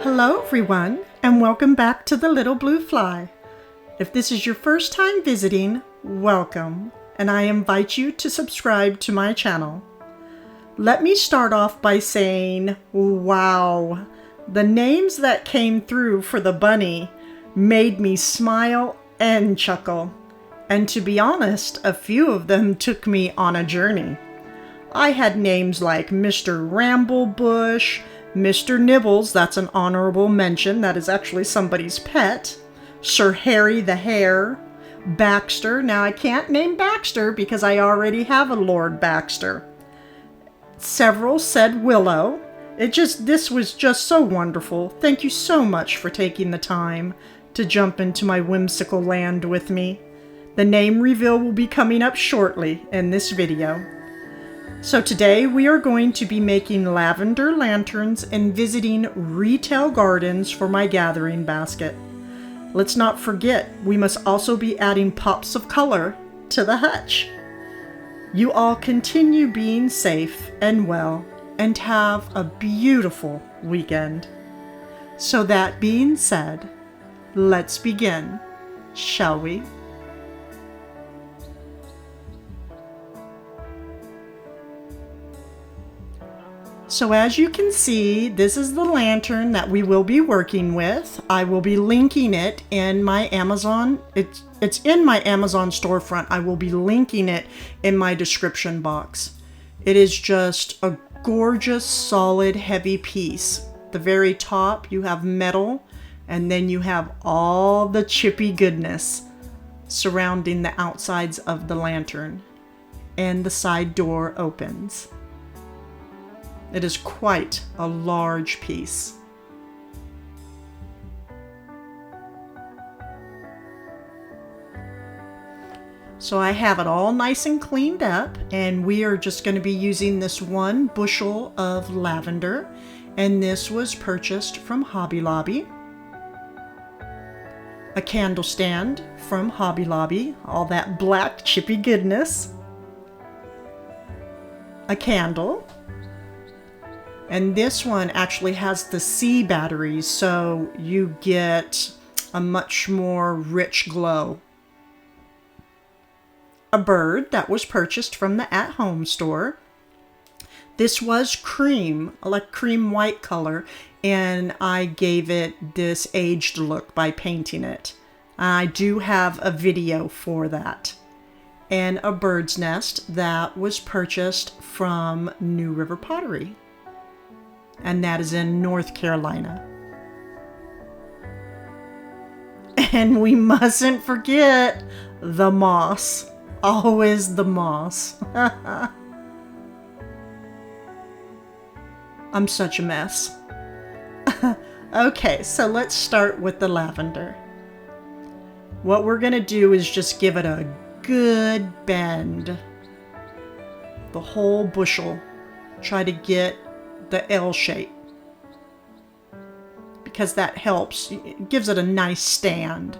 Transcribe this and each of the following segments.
Hello everyone, and welcome back to the Little Blue Fly. If this is your first time visiting, welcome, and I invite you to subscribe to my channel. Let me start off by saying, wow, the names that came through for the bunny made me smile and chuckle. And to be honest, a few of them took me on a journey. I had names like Mr. Ramblebush, Mr. Nibbles, that's an honorable mention, that is actually somebody's pet, Sir Harry the Hare, Baxter, now I can't name Baxter because I already have a Lord Baxter. Several said Willow. This was just so wonderful. Thank you so much for taking the time to jump into my whimsical land with me. The name reveal will be coming up shortly in this video. So today we are going to be making lavender lanterns and visiting retail gardens for my gathering basket. Let's not forget, we must also be adding pops of color to the hutch. You all continue being safe and well and have a beautiful weekend. So that being said, let's begin, shall we? So as you can see, this is the lantern that we will be working with. I will be linking it in my Amazon. It's in my Amazon storefront. I will be linking it in my description box. It is just a gorgeous, solid, heavy piece. The very top, you have metal, and then you have all the chippy goodness surrounding the outsides of the lantern. And the side door opens. It is quite a large piece. So I have it all nice and cleaned up, and we are just going to be using this 1 bushel of lavender, and this was purchased from Hobby Lobby. A candle stand from Hobby Lobby, all that black chippy goodness. A candle. And this one actually has the C batteries, so you get a much more rich glow. A bird that was purchased from the at-home store. This was cream, like cream white color, and I gave it this aged look by painting it. I do have a video for that. And a bird's nest that was purchased from New River Pottery. And that is in North Carolina. And we mustn't forget the moss. Always the moss. I'm such a mess. Okay, so let's start with the lavender. What we're going to do is just give it a good bend. The whole bushel. Try to get the L shape, because that helps. It gives it a nice stand.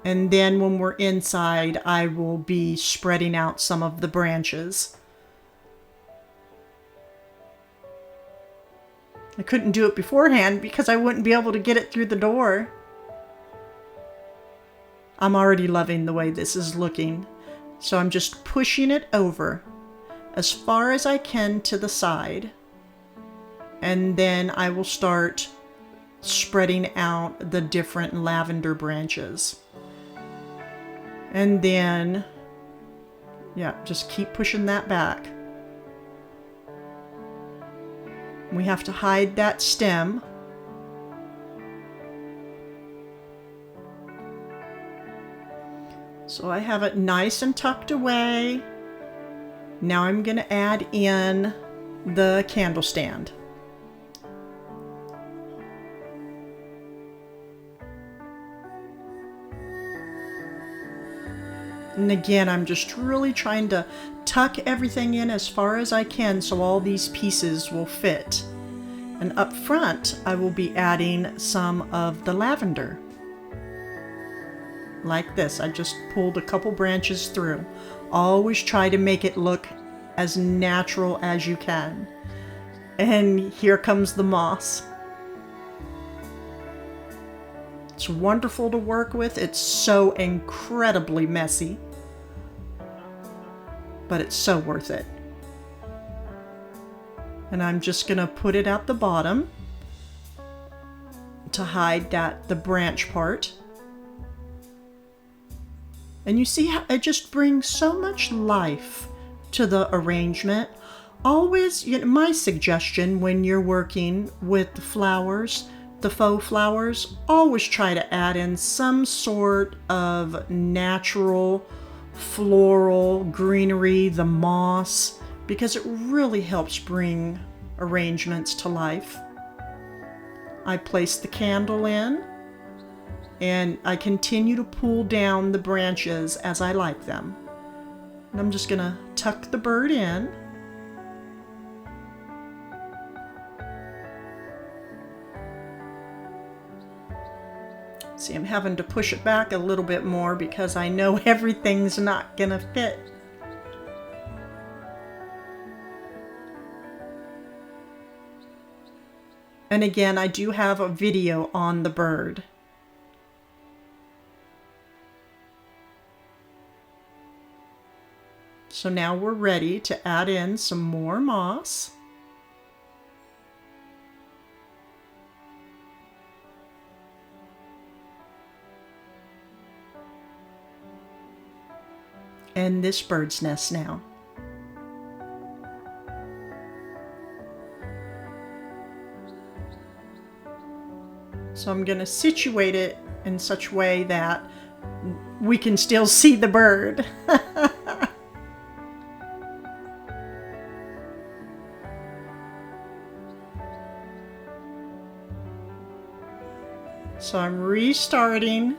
And then when we're inside, I will be spreading out some of the branches. I couldn't do it beforehand because I wouldn't be able to get it through the door. I'm already loving the way this is looking. So I'm just pushing it over as far as I can to the side. And then I will start spreading out the different lavender branches. And then, yeah, just keep pushing that back. We have to hide that stem. So I have it nice and tucked away. Now I'm going to add in the candle stand. And again, I'm just really trying to tuck everything in as far as I can so all these pieces will fit. And up front, I will be adding some of the lavender. Like this. I just pulled a couple branches through. Always try to make it look as natural as you can. And here comes the moss. It's wonderful to work with. It's so incredibly messy, but it's so worth it. And I'm just going to put it at the bottom to hide the branch part. And you see how it just brings so much life to the arrangement. Always, my suggestion when you're working with the flowers, the faux flowers, always try to add in some sort of natural floral greenery, the moss, because it really helps bring arrangements to life. I place the candle in, and I continue to pull down the branches as I like them. And I'm just gonna tuck the bird in. See, I'm having to push it back a little bit more because I know everything's not gonna fit. And again, I do have a video on the bird. So now we're ready to add in some more moss. And this bird's nest now. So I'm going to situate it in such a way that we can still see the bird. So I'm restarting.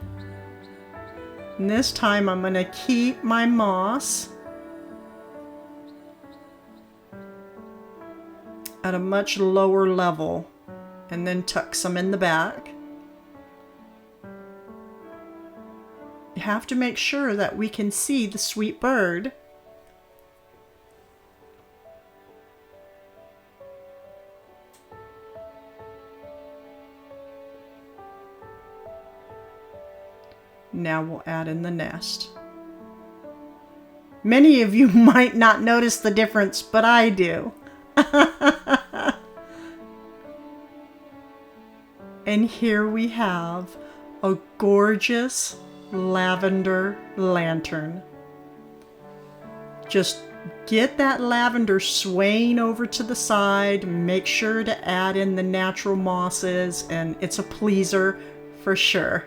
And this time I'm going to keep my moss at a much lower level and then tuck some in the back. You have to make sure that we can see the sweet bird. Now we'll add in the nest. Many of you might not notice the difference, but I do. And here we have a gorgeous lavender lantern. Just get that lavender swaying over to the side. Make sure to add in the natural mosses, and it's a pleaser for sure.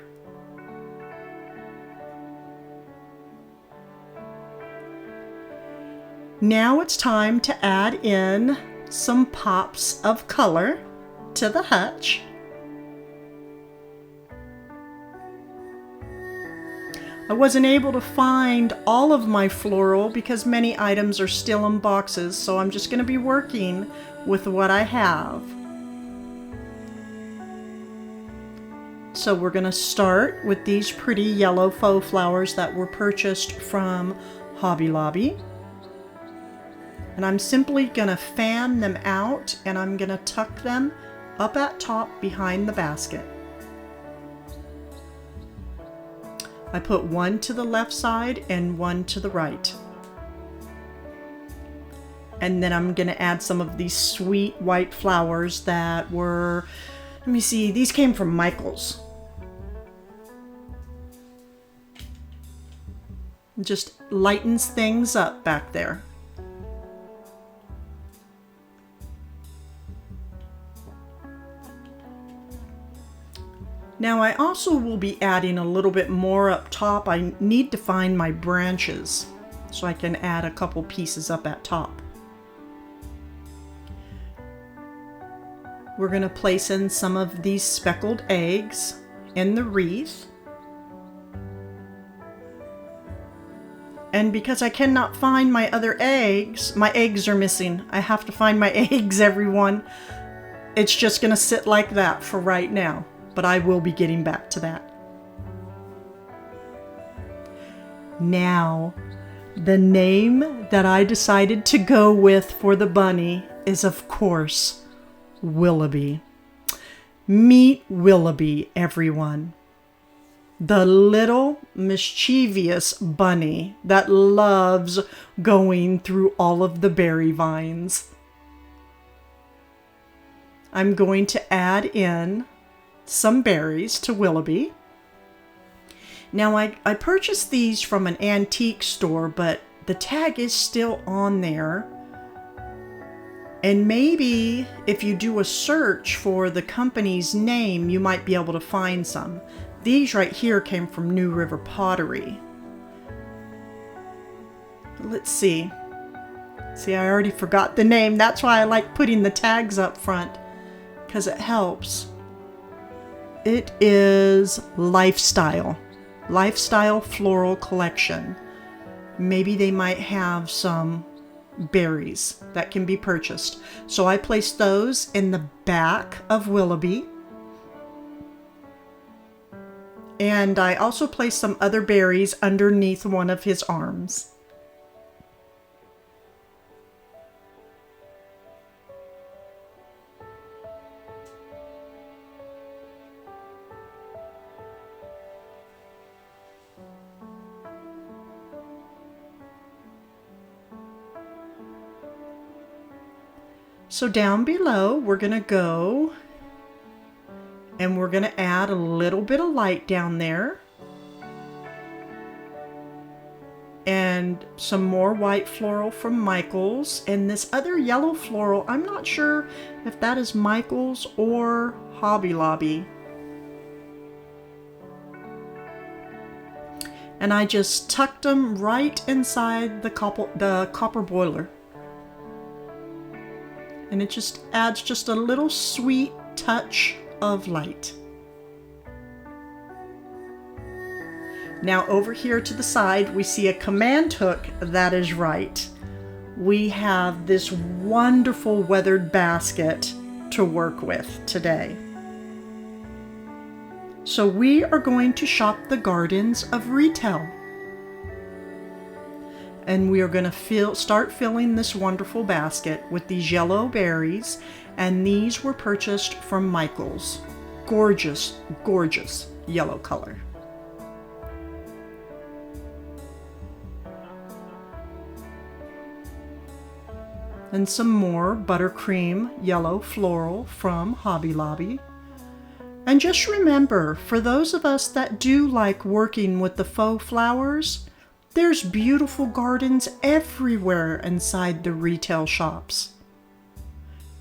Now it's time to add in some pops of color to the hutch. I wasn't able to find all of my floral because many items are still in boxes, so I'm just going to be working with what I have. So we're going to start with these pretty yellow faux flowers that were purchased from Hobby Lobby. And I'm simply going to fan them out, and I'm going to tuck them up at top behind the basket. I put one to the left side and one to the right. And then I'm going to add some of these sweet white flowers that were, let me see, these came from Michael's. It just lightens things up back there. Now I also will be adding a little bit more up top. I need to find my branches so I can add a couple pieces up at top. We're going to place in some of these speckled eggs in the wreath. And because I cannot find my other eggs, my eggs are missing. I have to find my eggs, everyone. It's just going to sit like that for right now. But I will be getting back to that. Now, The name that I decided to go with for the bunny is, of course, Willoughby. Meet Willoughby, everyone. The little mischievous bunny that loves going through all of the berry vines. I'm going to add in some berries to Willoughby. Now, I purchased these from an antique store, but the tag is still on there. And maybe if you do a search for the company's name, you might be able to find some. These right here came from New River Pottery. Let's see. See, I already forgot the name. That's why I like putting the tags up front, because it helps. It is Lifestyle Floral Collection. Maybe they might have some berries that can be purchased. So I placed those in the back of Willoughby. And I also placed some other berries underneath one of his arms. So down below, we're going to go and we're going to add a little bit of light down there. And some more white floral from Michael's. And this other yellow floral, I'm not sure if that is Michael's or Hobby Lobby. And I just tucked them right inside the copper boiler. And it just adds just a little sweet touch of light. Now over here to the side, we see a command hook that is right. We have this wonderful weathered basket to work with today. So we are going to shop the gardens of retail. And we are going to start filling this wonderful basket with these yellow berries. And these were purchased from Michael's. Gorgeous, gorgeous yellow color. And some more buttercream yellow floral from Hobby Lobby. And just remember, for those of us that do like working with the faux flowers, there's beautiful gardens everywhere inside the retail shops.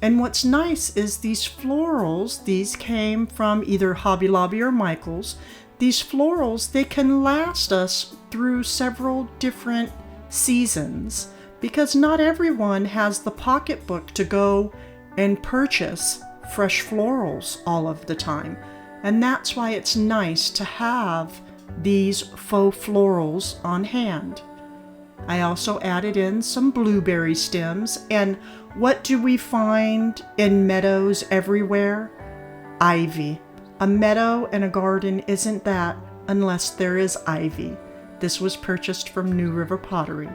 And what's nice is these florals, these came from either Hobby Lobby or Michael's. These florals, they can last us through several different seasons because not everyone has the pocketbook to go and purchase fresh florals all of the time. And that's why it's nice to have these faux florals on hand. I also added in some blueberry stems. And what do we find in meadows everywhere? Ivy. A meadow and a garden isn't that unless there is ivy. This was purchased from New River Pottery.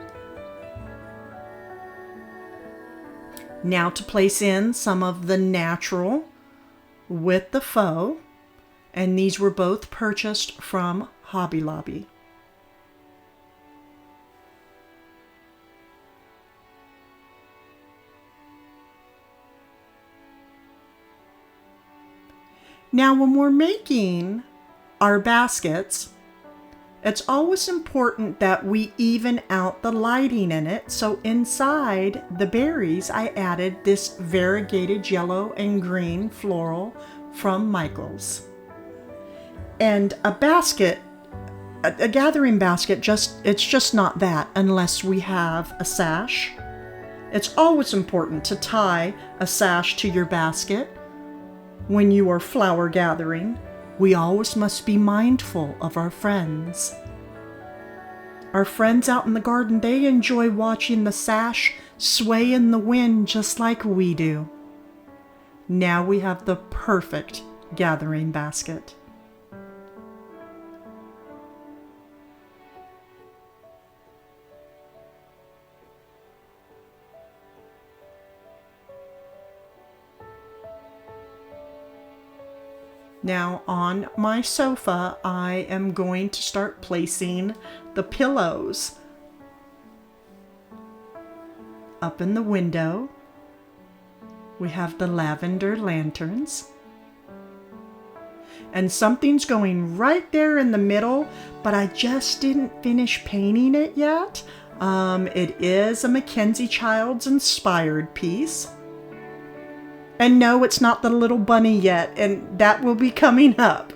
Now to place in some of the natural with the faux. And these were both purchased from Hobby Lobby. Now, when we're making our baskets, it's always important that we even out the lighting in it. So inside the berries, I added this variegated yellow and green floral from Michael's. And a basket, a gathering basket, it's just not that unless we have a sash. It's always important to tie a sash to your basket when you are flower gathering. We always must be mindful of our friends. Our friends out in the garden, they enjoy watching the sash sway in the wind just like we do. Now we have the perfect gathering basket. Now on my sofa, I am going to start placing the pillows. Up in the window, we have the lavender lanterns. And something's going right there in the middle, but I just didn't finish painting it yet. It is a Mackenzie Childs inspired piece. And no, it's not the little bunny yet, and that will be coming up.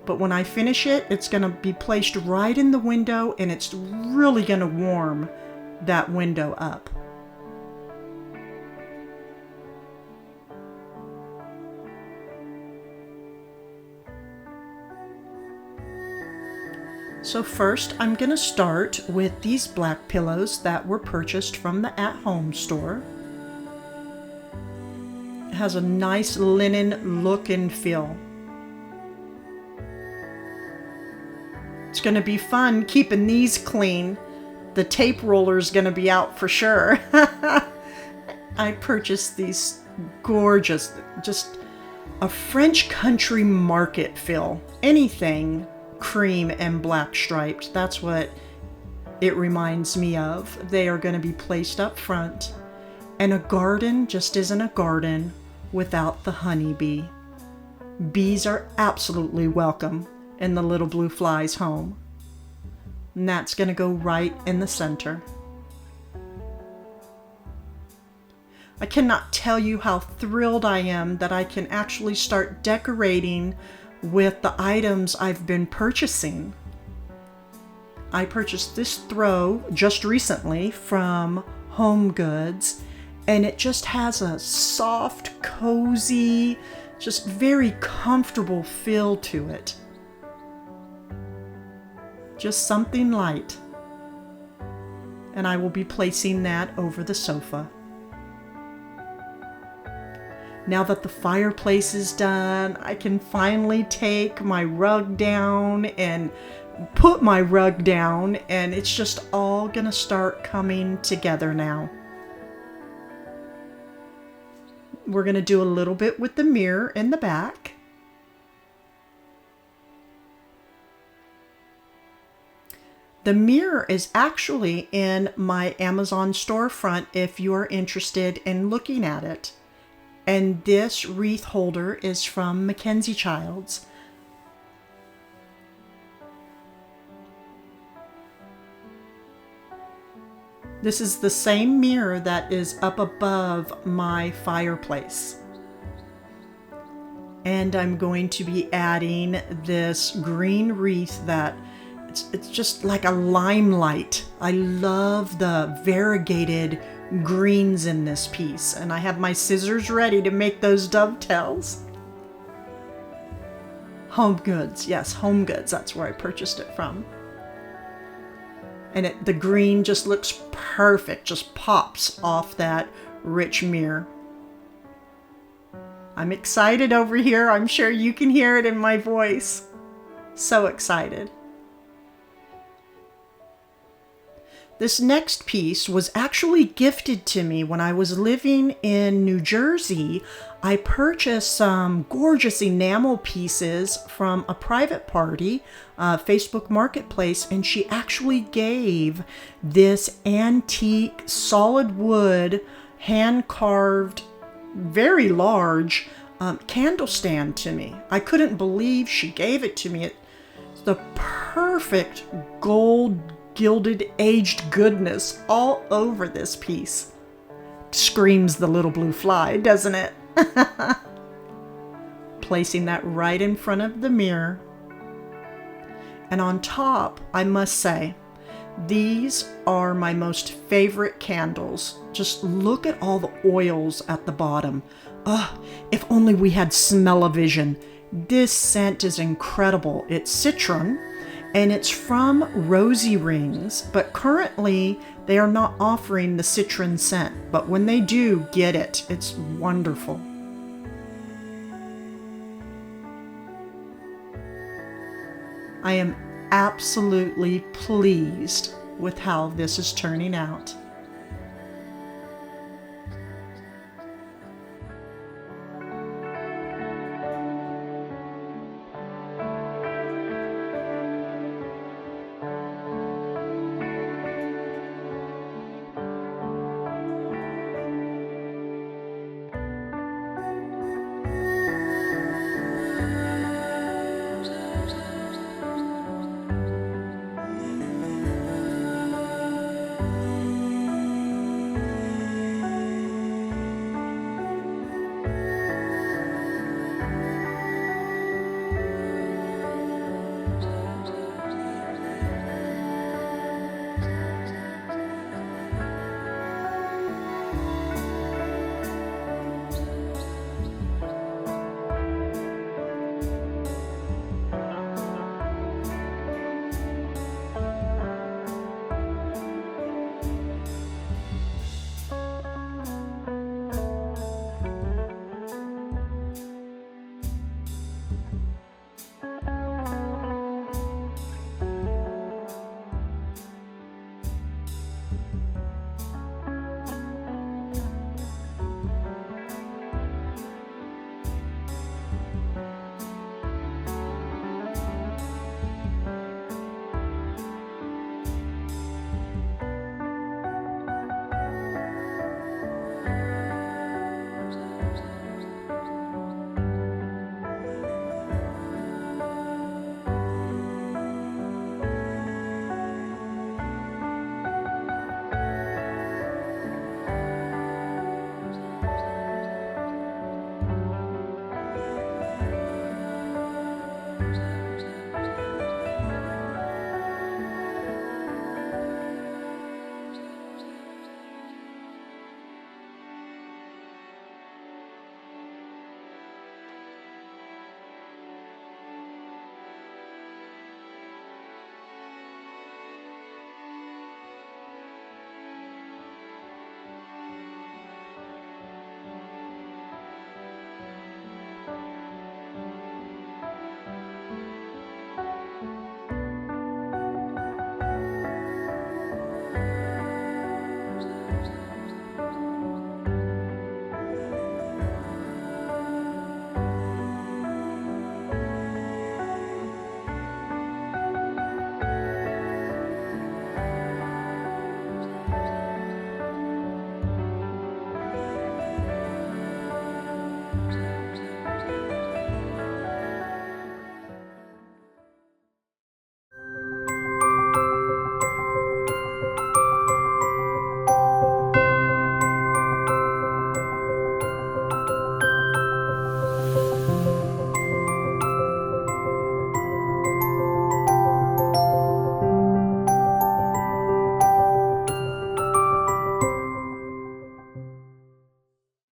But when I finish it, it's going to be placed right in the window, and it's really going to warm that window up. So first, I'm going to start with these black pillows that were purchased from the at-home store. It has a nice linen look and feel. It's going to be fun keeping these clean. The tape roller is going to be out for sure. I purchased these gorgeous, just a French country market feel. Anything cream and black striped. That's what it reminds me of. They are going to be placed up front. And a garden just isn't a garden without the honeybee. Bees are absolutely welcome in the Little Blue Fly's home. And that's going to go right in the center. I cannot tell you how thrilled I am that I can actually start decorating with the items I've been purchasing. I purchased this throw just recently from Home Goods, and it just has a soft, cozy, just very comfortable feel to it. Just something light. And I will be placing that over the sofa. Now that the fireplace is done, I can finally take my rug down and put my rug down, and it's just all gonna start coming together now. We're gonna do a little bit with the mirror in the back. The mirror is actually in my Amazon storefront if you are interested in looking at it. And this wreath holder is from Mackenzie Childs. This is the same mirror that is up above my fireplace. And I'm going to be adding this green wreath that it's just like a limelight. I love the variegated greens in this piece, and I have my scissors ready to make those dovetails. Home Goods, yes, Home Goods, that's where I purchased it from. And the green just looks perfect, just pops off that rich mirror. I'm excited over here. I'm sure you can hear it in my voice. So excited. This next piece was actually gifted to me when I was living in New Jersey. I purchased some gorgeous enamel pieces from a private party, Facebook Marketplace, and she actually gave this antique solid wood, hand-carved, very large candle stand to me. I couldn't believe she gave it to me. It's the perfect gold gilded aged goodness all over this piece. Screams the Little Blue Fly, doesn't it? Placing that right in front of the mirror. And on top, I must say, these are my most favorite candles. Just look at all the oils at the bottom. If only we had smell-o-vision. This scent is incredible. It's citron, and it's from Rosy Rings, but currently they are not offering the citron scent. But when they do, get it. It's wonderful. I am absolutely pleased with how this is turning out.